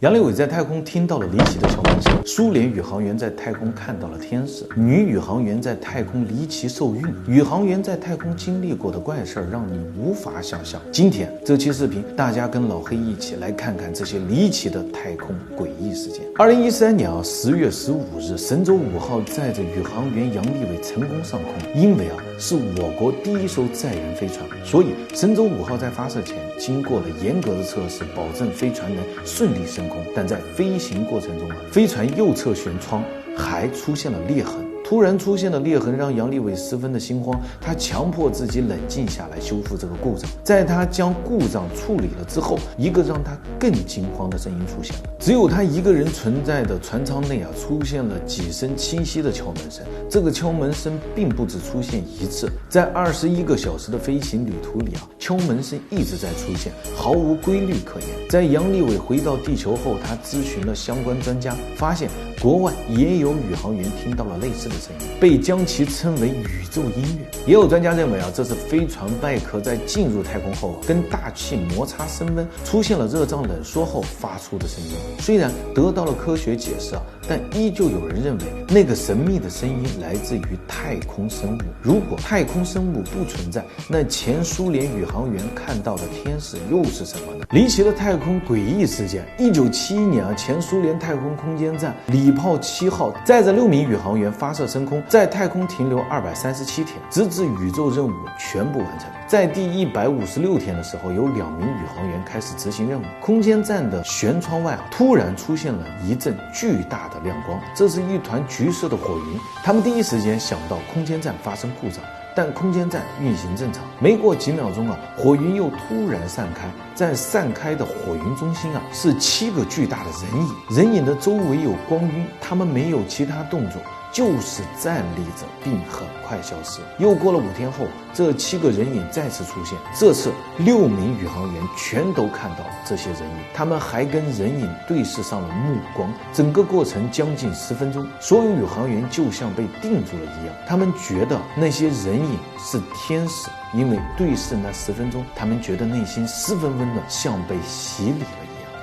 杨利伟在太空听到了离奇的敲门声，苏联宇航员在太空看到了天使，女宇航员在太空离奇受孕，宇航员在太空经历过的怪事儿让你无法想象。今天这期视频，大家跟老黑一起来看看这些离奇的太空诡异事件。2013年10月15日，神舟5号载着宇航员杨利伟成功上空。因为是我国第一艘载人飞船，所以神舟5号在发射前经过了严格的测试，保证飞船能顺利升空。但在飞行过程中飞船右侧舷窗还出现了裂痕。突然出现的裂痕让杨利伟十分的心慌，他强迫自己冷静下来修复这个故障。在他将故障处理了之后，一个让他更惊慌的声音出现了。只有他一个人存在的船舱内出现了几声清晰的敲门声。这个敲门声并不只出现一次，在21个小时的飞行旅途里敲门声一直在出现，毫无规律可言。在杨利伟回到地球后，他咨询了相关专家，发现国外也有宇航员听到了类似的声音，被将其称为宇宙音乐。也有专家认为这是飞船外壳在进入太空后跟大气摩擦升温，出现了热胀冷缩后发出的声音。虽然得到了科学解释但依旧有人认为那个神秘的声音来自于太空生物。如果太空生物不存在，那前苏联宇航员看到的天使又是什么呢？离奇的太空诡异事件。1971年前苏联太空空间站礼炮7号载着6名宇航员发射升空，在太空停留237天，直至宇宙任务全部完成。在第156天的时候，有2名宇航员开始执行任务。空间站的舷窗外突然出现了一阵巨大的亮光，这是一团橘色的火云。他们第一时间想到空间站发生故障，但空间站运行正常。没过几秒钟火云又突然散开，在散开的火云中心是7个巨大的人影，人影的周围有光晕，他们没有其他动作，就是站立着并很快消失。又过了5天后，这7个人影再次出现，这次6名宇航员全都看到这些人影，他们还跟人影对视上了目光。整个过程将近10分钟，所有宇航员就像被定住了一样，他们觉得那些人影是天使，因为对视那10分钟，他们觉得内心十分温暖，像被洗礼了一样。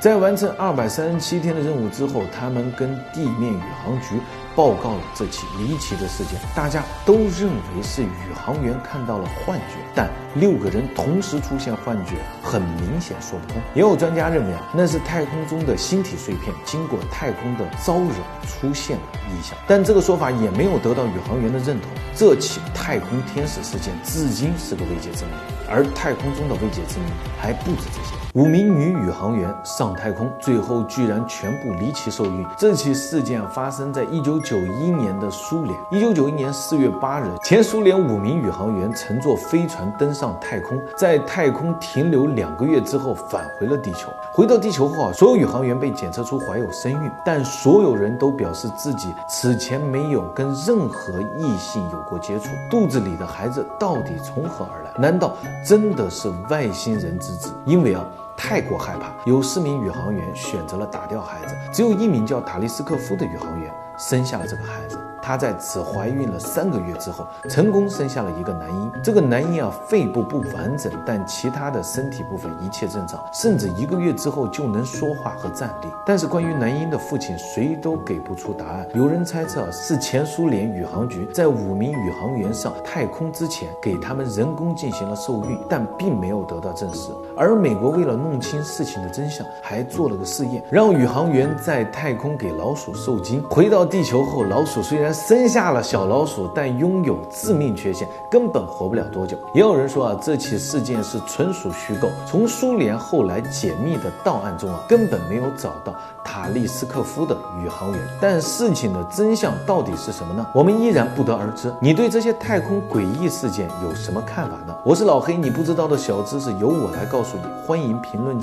在完成237天的任务之后，他们跟地面宇航局报告了这起离奇的事件。大家都认为是宇航员看到了幻觉，但6个人同时出现幻觉，很明显说不通。也有专家认为那是太空中的星体碎片经过太空的招惹出现了异象，但这个说法也没有得到宇航员的认同。这起太空天使事件至今是个未解之谜，而太空中的未解之谜还不止这些。5名女宇航员上太空，最后居然全部离奇受孕。这起事件发生在1991年的苏联。1991年4月8日，前苏联5名宇航员乘坐飞船登上太空，在太空停留2个月之后返回了地球。回到地球后所有宇航员被检测出怀有身孕，但所有人都表示自己此前没有跟任何异性有过接触。肚子里的孩子到底从何而来？难道真的是外星人之子？因为太过害怕，有4名宇航员选择了打掉孩子，只有1名叫塔利斯克夫的宇航员生下了这个孩子。她在只怀孕了3个月之后，成功生下了一个男婴。这个男婴肺部不完整，但其他的身体部分一切正常，甚至1个月之后就能说话和站立。但是关于男婴的父亲，谁都给不出答案。有人猜测是前苏联宇航局在5名宇航员上太空之前，给他们人工进行了受孕，但并没有得到证实。而美国为了弄清事情的真相，还做了个试验，让宇航员在太空给老鼠受精。回到地球后，老鼠虽然生下了小老鼠，但拥有致命缺陷，根本活不了多久。也有人说这起事件是纯属虚构，从苏联后来解密的档案中根本没有找到塔利斯克夫的宇航员。但事情的真相到底是什么呢？我们依然不得而知。你对这些太空诡异事件有什么看法呢？我是老黑，你不知道的小知识由我来告诉你，欢迎评论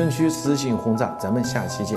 区私信轰炸，咱们下期见。